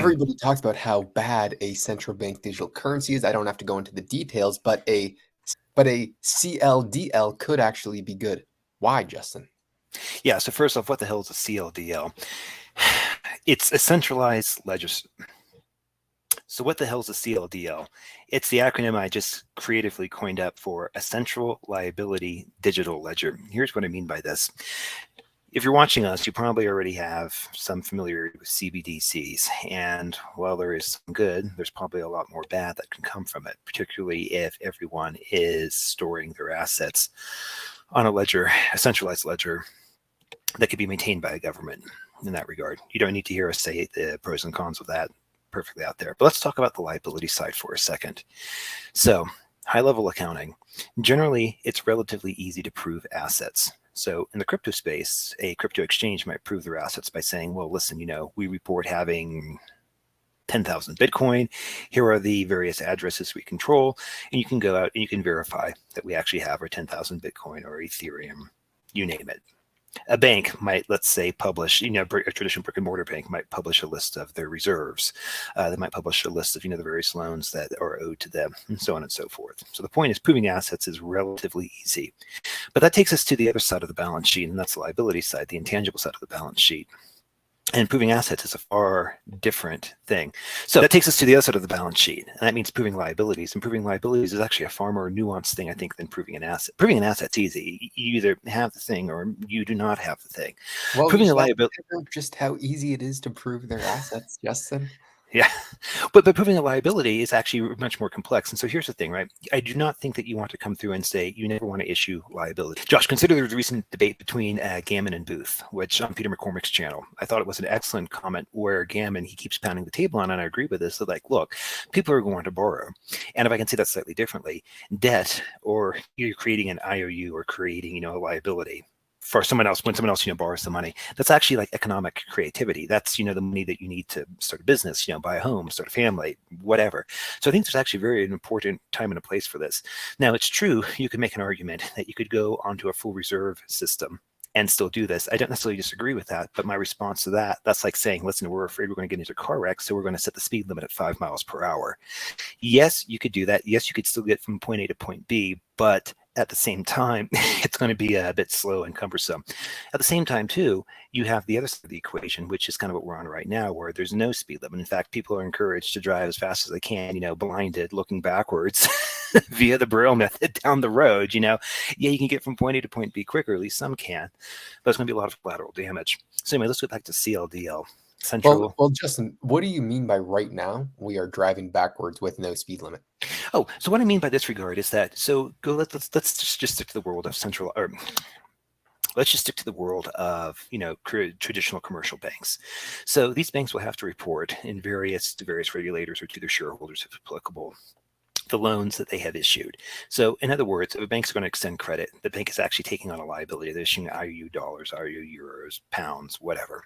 everybody talks about how bad a central bank digital currency is. I don't have to go into the details, but a CLDL could actually be good. Why, Justin? Yeah, so first off, what the hell is a CLDL? It's a centralized ledger. So what the hell is a CLDL? It's the acronym I just creatively coined up for a central liability digital ledger. Here's what I mean by this. If you're watching us, you probably already have some familiarity with CBDCs. And while there is some good, there's probably a lot more bad that can come from it, particularly if everyone is storing their assets on a ledger, a centralized ledger that could be maintained by a government in that regard. You don't need to hear us say the pros and cons of that perfectly out there. But let's talk about the liability side for a second. So, high level accounting, generally, it's relatively easy to prove assets. So in the crypto space, a crypto exchange might prove their assets by saying, well, listen, we report having 10,000 Bitcoin. Here are the various addresses we control. And you can go out and you can verify that we actually have our 10,000 Bitcoin or Ethereum, you name it. A bank might, let's say, publish, a traditional brick and mortar bank might publish a list of their reserves. They might publish a list of, the various loans that are owed to them, and so on and so forth. So the point is, proving assets is relatively easy. But that takes us to the other side of the balance sheet, and that's the liability side, the intangible side of the balance sheet. And proving assets is a far different thing. So that takes us to the other side of the balance sheet, and that means proving liabilities. And proving liabilities is actually a far more nuanced thing, I think, than proving an asset. Proving an asset's easy. You either have the thing or you do not have the thing. Well, you Proving a should ask liability, people just how easy it is to prove their assets, Justin. yeah, but proving a liability is actually much more complex. And so here's the thing, right? I do not think that you want to come through and say you never want to issue liability. Josh, consider the recent debate between Gammon and Booth, which on Peter McCormick's channel. I thought it was an excellent comment where Gammon, he keeps pounding the table on, and I agree with this. So like, look, people are going to borrow. And if I can say that slightly differently, debt, or you're creating an IOU or creating, a liability for someone else, when someone else, borrows the money, that's actually like economic creativity. That's, the money that you need to start a business, buy a home, start a family, whatever. So I think there's actually very important time and a place for this. Now, it's true, you could make an argument that you could go onto a full reserve system and still do this. I don't necessarily disagree with that, but my response to that's like saying, listen, we're afraid we're going to get into a car wreck, so we're going to set the speed limit at 5 miles per hour. Yes, you could do that. Yes, you could still get from point A to point B, but at the same time, it's going to be a bit slow and cumbersome. At the same time, too, you have the other side of the equation, which is kind of what we're on right now, where there's no speed limit. In fact, people are encouraged to drive as fast as they can, blinded, looking backwards via the Braille method down the road. Yeah, you can get from point A to point B quicker, at least some can, but there's going to be a lot of collateral damage. So anyway, let's go back to CLDL. Central. Well, Justin, what do you mean by right now we are driving backwards with no speed limit? Oh, so what I mean by this regard is that, so let's just stick to the world of central, or let's just stick to the world of, traditional commercial banks. So these banks will have to report to various regulators or to their shareholders, if applicable, the loans that they have issued. So in other words, if a bank's going to extend credit, the bank is actually taking on a liability. They're issuing IOU dollars, IOU euros, pounds, whatever.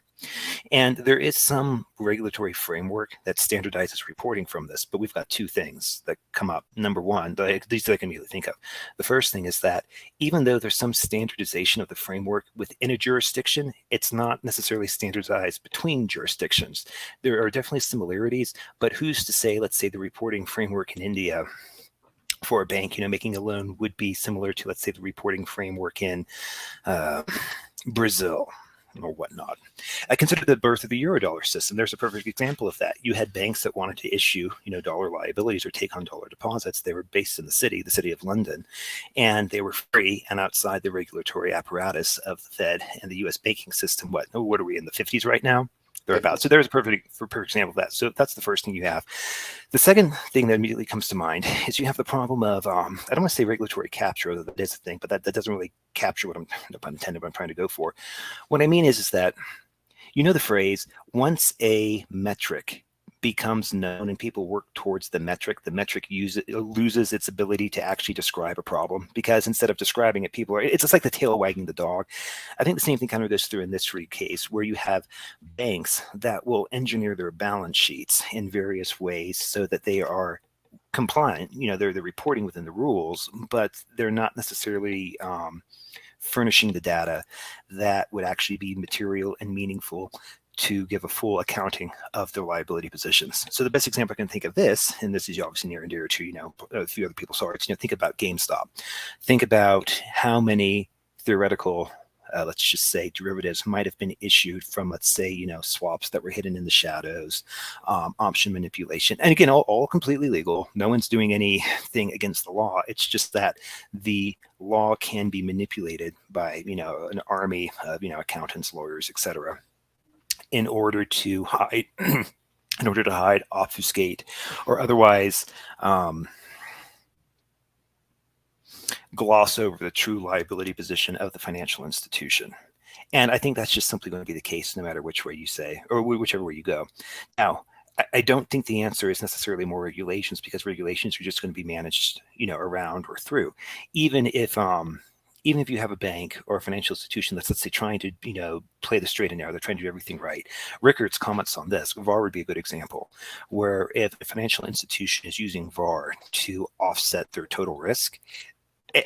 And there is some regulatory framework that standardizes reporting from this, but we've got two things that come up. Number one, these I can immediately think of. The first thing is that even though there's some standardization of the framework within a jurisdiction, it's not necessarily standardized between jurisdictions. There are definitely similarities, but who's to say, let's say the reporting framework in India for a bank, making a loan would be similar to, let's say, the reporting framework in Brazil or whatnot. I consider the birth of the Eurodollar system. There's a perfect example of that. You had banks that wanted to issue, dollar liabilities or take on dollar deposits. They were based in the city of London, and they were free and outside the regulatory apparatus of the Fed and the U.S. banking system. What are we in the 50s right now? They're about. So there's a perfect example of that. So that's the first thing you have. The second thing that immediately comes to mind is you have the problem of, I don't want to say regulatory capture, although that is a thing, but that doesn't really capture what no pun intended, what I'm trying to go for. What I mean is that, the phrase, once a metric becomes known and people work towards the metric loses its ability to actually describe a problem, because instead of describing it, it's just like the tail wagging the dog. I think the same thing kind of goes through in this case, where you have banks that will engineer their balance sheets in various ways so that they are compliant. They're reporting within the rules, but they're not necessarily furnishing the data that would actually be material and meaningful to give a full accounting of their liability positions. So the best example I can think of this, and this is obviously near and dear to a few other people's hearts. Think about GameStop. Think about how many theoretical, let's just say, derivatives might have been issued from, let's say, swaps that were hidden in the shadows, option manipulation, and again, all completely legal. No one's doing anything against the law. It's just that the law can be manipulated by an army of accountants, lawyers, etc., in order to hide, obfuscate, or otherwise gloss over the true liability position of the financial institution. And I think that's just simply going to be the case no matter which way you say, or whichever way you go. Now, I don't think the answer is necessarily more regulations, because regulations are just going to be managed, around or through. Even if you have a bank or a financial institution that's, let's say, trying to, play the straight and narrow, they're trying to do everything right. Rickards comments on this. VAR would be a good example, where if a financial institution is using VAR to offset their total risk,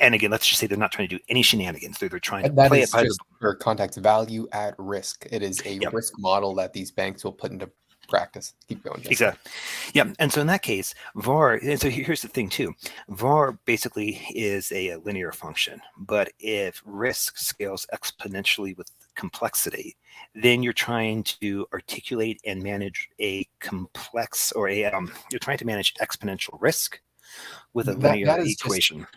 and again, let's just say they're not trying to do any shenanigans. They're trying to That play is it by just for context, value at risk. It is a Yep. risk model that these banks will put into practice. Keep going, Jesse. Exactly. Yeah. And so in that case, VAR, and so here's the thing too, VAR basically is a linear function, but if risk scales exponentially with complexity, then you're trying to articulate and manage a complex, or you're trying to manage exponential risk with a linear That is just equation.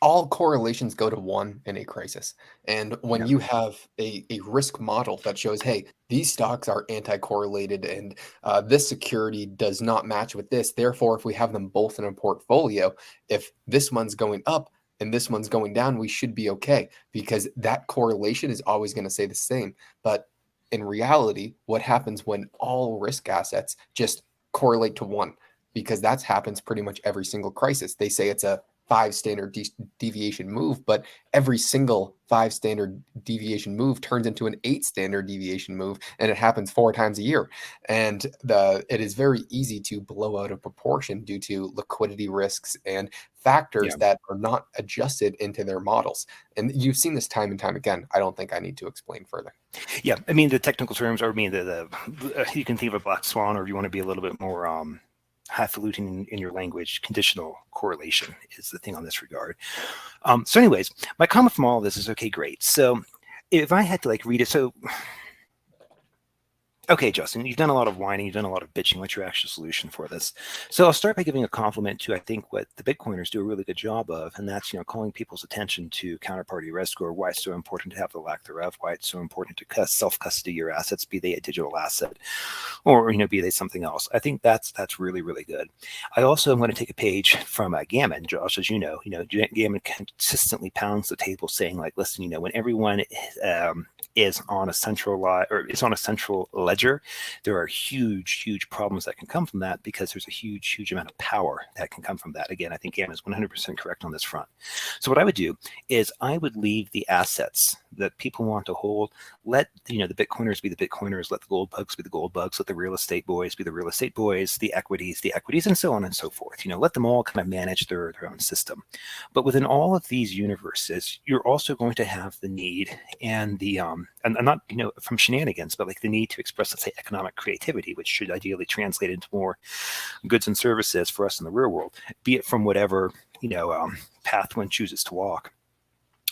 all correlations go to 1 in a crisis. And when Yeah. you have a risk model that shows, hey, these stocks are anti-correlated and this security does not match with this. Therefore, if we have them both in a portfolio, if this one's going up and this one's going down, we should be okay, because that correlation is always going to say the same. But in reality, what happens when all risk assets just correlate to 1? Because that happens pretty much every single crisis. They say it's a 5 standard deviation move, but every single 5 standard deviation move turns into an 8 standard deviation move, and it happens 4 times a year. And it is very easy to blow out of proportion due to liquidity risks and factors Yeah. that are not adjusted into their models. And you've seen this time and time again. I don't think I need to explain further. Yeah. I mean, the technical terms, or I mean, you can think of a black swan, or if you want to be a little bit more highfalutin in your language, conditional correlation is the thing on this regard. So anyways, my comment from all of this is, okay, great. So if I had to read it, so okay, Justin, you've done a lot of whining, you've done a lot of bitching. What's your actual solution for this? So I'll start by giving a compliment to, I think, what the Bitcoiners do a really good job of, and that's, calling people's attention to counterparty risk, or why it's so important to have the lack thereof, why it's so important to self-custody your assets, be they a digital asset or, be they something else. I think that's really, really good. I also am going to take a page from Gammon. Josh, as you know, Gammon consistently pounds the table saying, listen, when everyone is on a central ledger, there are huge problems that can come from that, because there's a huge amount of power that can come from that. Again, I think Gammon is 100% correct on this front. So what I would do is I would leave the assets that people want to hold. Let the Bitcoiners be the Bitcoiners, let the gold bugs be the gold bugs, let the real estate boys be the real estate boys, the equities, and so on and so forth. Let them all kind of manage their own system. But within all of these universes, you're also going to have the need and the and not from shenanigans, but the need to express, let's say, economic creativity, which should ideally translate into more goods and services for us in the real world, be it from whatever path one chooses to walk.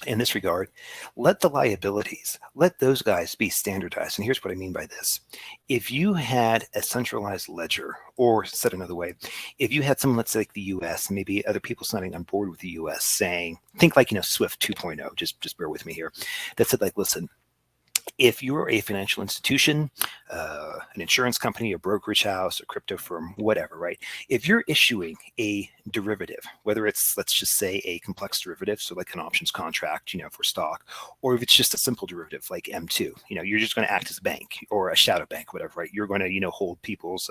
In this regard, let the liabilities, let those guys be standardized. And here's what I mean by this. If you had a centralized ledger, or said another way, if you had someone, let's say, like the US, and maybe other people signing on board with the US saying, think Swift 2.0, just bear with me here, that said, listen, if you're a financial institution, an insurance company, a brokerage house, a crypto firm, whatever, right? If you're issuing a derivative, whether it's, let's just say, a complex derivative, so like an options contract, for stock, or if it's just a simple derivative like M2, you're just going to act as a bank or a shadow bank, whatever, right? You're going to, hold people's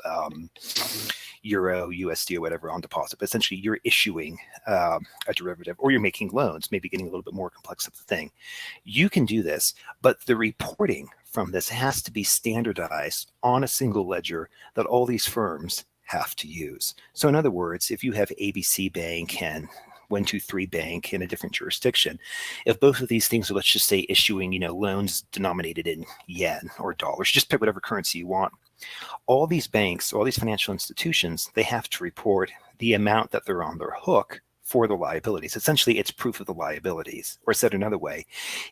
Euro, USD, or whatever on deposit. But essentially, you're issuing a derivative, or you're making loans, maybe getting a little bit more complex of the thing. You can do this, but the reporting from this has to be standardized on a single ledger that all these firms have to use. So in other words, if you have ABC Bank and 123 bank in a different jurisdiction, if both of these things are, let's just say, issuing, loans denominated in yen or dollars, just pick whatever currency you want. All these banks, all these financial institutions, they have to report the amount that they're on their hook for the liabilities. Essentially, it's proof of the liabilities. Or said another way,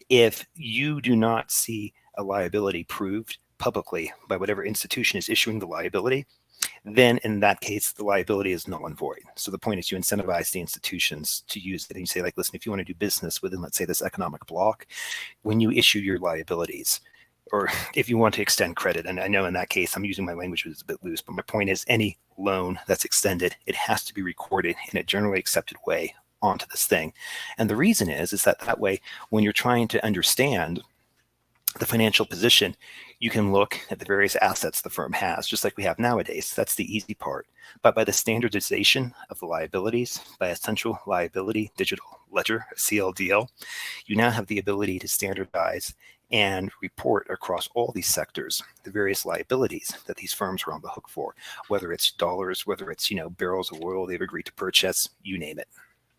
if you do not see a liability proved publicly by whatever institution is issuing the liability, then in that case, the liability is null and void. So the point is you incentivize the institutions to use it. And you say, like, listen, if you want to do business within, let's say, this economic bloc, when you issue your liabilities, or if you want to extend credit, and I know in that case, I'm using my language was a bit loose, but my point is any loan that's extended, it has to be recorded in a generally accepted way onto this thing. And the reason is that way, when you're trying to understand the financial position, you can look at the various assets the firm has, just like we have nowadays. That's the easy part. But by the standardization of the liabilities, by a central liability digital ledger, CLDL, you now have the ability to standardize and report across all these sectors the various liabilities that these firms are on the hook for, whether it's dollars, whether it's barrels of oil they've agreed to purchase, you name it.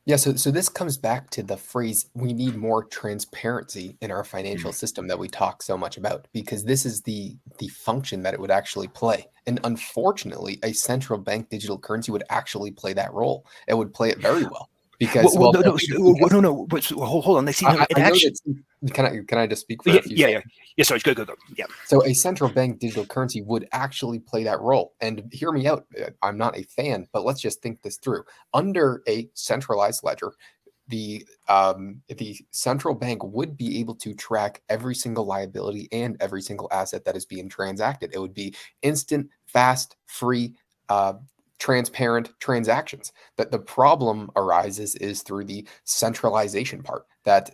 Yeah, so this comes back to the phrase, we need more transparency in our financial Mhm. system that we talk so much about, because this is the function that it would actually play. And unfortunately, a central bank digital currency would actually play that role. It would play it very well because, Well, well, no, well, no, because no, no. But hold on. They see, no, I it know actually. that. Can I just speak for Yeah, a few yeah, yeah. seconds? Yeah, sorry, go, go, go. Yeah. So a central bank digital currency would actually play that role. And hear me out. I'm not a fan, but let's just think this through. Under a centralized ledger, the central bank would be able to track every single liability and every single asset that is being transacted. It would be instant, fast, free, uh, transparent transactions. That the problem arises is through the centralization part, that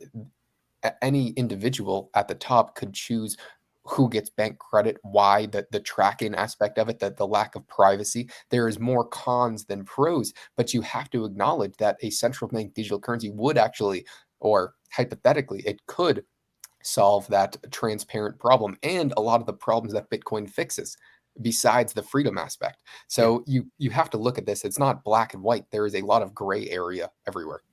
any individual at the top could choose who gets bank credit, why, the tracking aspect of it, the lack of privacy. There is more cons than pros, but you have to acknowledge that a central bank digital currency would actually, or hypothetically, it could solve that transparent problem and a lot of the problems that Bitcoin fixes besides the freedom aspect. Yeah. So you have to look at this. It's not black and white. There is a lot of gray area everywhere.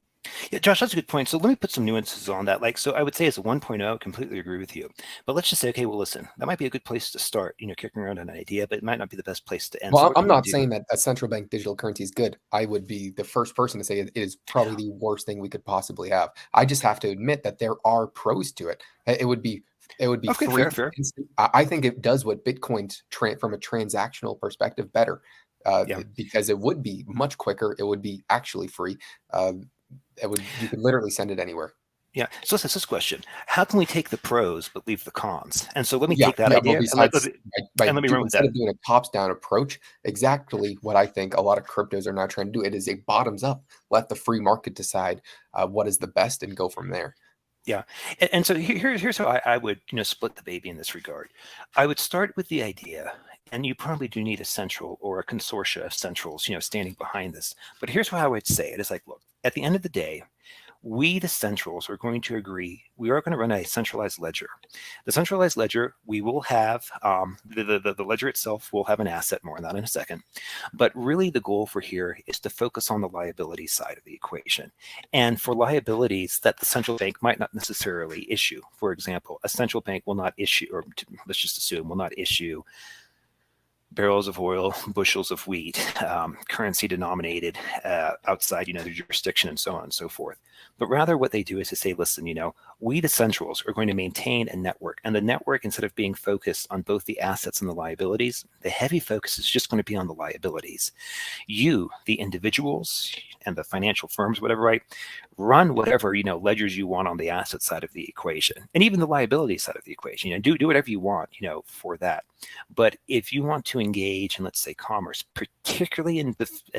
Yeah, Josh, that's a good point. So let me put some nuances on that. So I would say as a 1.0, completely agree with you. But let's just say, okay, well, listen, that might be a good place to start, kicking around an idea, but it might not be the best place to end. So Well, what I'm can we not do? saying that a central bank digital currency is good. I would be the first person to say it is probably the worst thing we could possibly have. I just have to admit that there are pros to it. It would be Okay, free. fair, fair. Instant. I think it does what Bitcoin's from a transactional perspective better, Yeah. because it would be much quicker. It would be actually free. You could literally send it anywhere. Yeah. So let's ask this question. How can we take the pros but leave the cons? And so let me Yeah, take that yeah. Well, idea and besides let me run with instead that. of doing a tops down approach, exactly what I think a lot of cryptos are now trying to do. It is a bottoms up. Let the free market decide what is the best and go from there. Yeah. And so here's how I would, split the baby in this regard. I would start with the idea, and you probably do need a central or a consortia of centrals, standing behind this. But here's how I would say it is like, look, at the end of the day, we, the centrals, are going to agree. We are going to run a centralized ledger. The centralized ledger, we will have the ledger itself will have an asset, more on that in a second. But really the goal for here is to focus on the liability side of the equation. And for liabilities that the central bank might not necessarily issue. For example, a central bank will not issue, or let's just assume will not issue barrels of oil, bushels of wheat, currency denominated outside, their jurisdiction, and so on and so forth. But rather what they do is to say, listen, we, the centrals, are going to maintain a network. And the network, instead of being focused on both the assets and the liabilities, the heavy focus is just going to be on the liabilities. You, the individuals and the financial firms, whatever, right, run whatever, ledgers you want on the asset side of the equation, and even the liability side of the equation. Do whatever you want, for that. But if you want to engage in, let's say, commerce, particularly in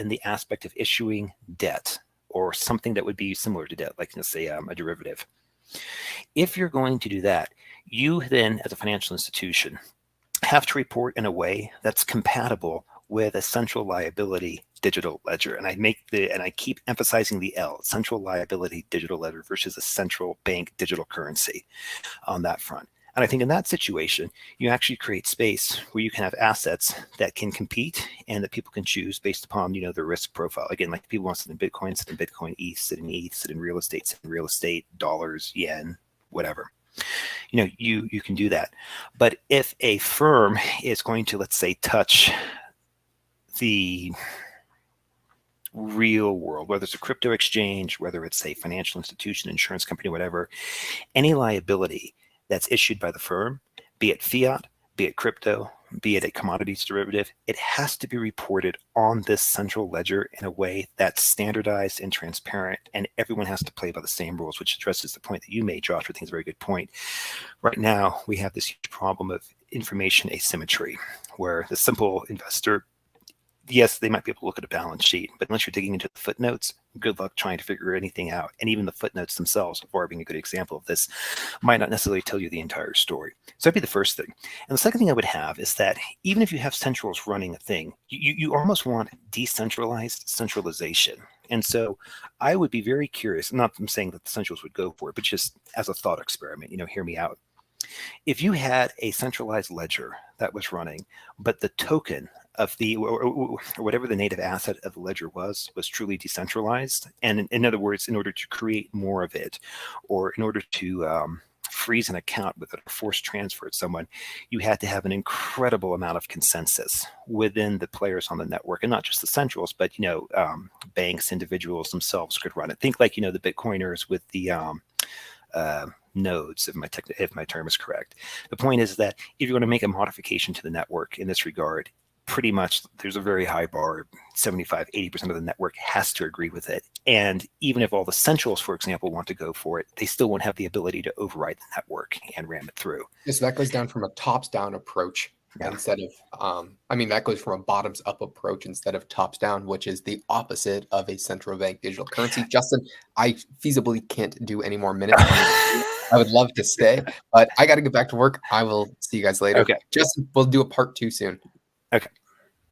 the aspect of issuing debt or something that would be similar to debt, like, let's say, a derivative, if you're going to do that, you then, as a financial institution, have to report in a way that's compatible with a central liability digital ledger. And I keep emphasizing the L, central liability digital ledger versus a central bank digital currency on that front. And I think in that situation, you actually create space where you can have assets that can compete and that people can choose based upon, their risk profile. Again, like people want to sit in Bitcoin, ETH, sit in ETH, sit in real estate, dollars, yen, whatever. You can do that. But if a firm is going to, let's say, touch the real world, whether it's a crypto exchange, whether it's a financial institution, insurance company, whatever, any liability that's issued by the firm, be it fiat, be it crypto, be it a commodities derivative, it has to be reported on this central ledger in a way that's standardized and transparent, and everyone has to play by the same rules, which addresses the point that you made, Josh. I think it's a very good point. Right now, we have this huge problem of information asymmetry, where the simple investor, yes, they might be able to look at a balance sheet, but unless you're digging into the footnotes, good luck trying to figure anything out. And even the footnotes themselves, VAR being a good example of this, might not necessarily tell you the entire story. So that'd be the first thing. And the second thing I would have is that even if you have centrals running a thing, you almost want decentralized centralization. And so I would be very curious, not I'm saying that the centrals would go for it, but just as a thought experiment, hear me out. If you had a centralized ledger that was running, but the token of the or whatever the native asset of the ledger was truly decentralized, and in other words, in order to create more of it, or in order to freeze an account with a forced transfer to someone, you had to have an incredible amount of consensus within the players on the network, and not just the centrals, but banks, individuals themselves could run it. Think like the Bitcoiners with the nodes, if my term is correct. The point is that if you're going to make a modification to the network in this regard, pretty much there's a very high bar. 75-80% of the network has to agree with it. And even if all the centrals, for example, want to go for it, they still won't have the ability to override the network and ram it through. So that goes down from a tops down approach instead of, that goes from a bottoms up approach instead of tops down, which is the opposite of a central bank digital currency. Justin, I feasibly can't do any more minutes on this. I would love to stay, but I got to get back to work. I will see you guys later. Okay. Justin, we'll do a part 2 soon. Okay.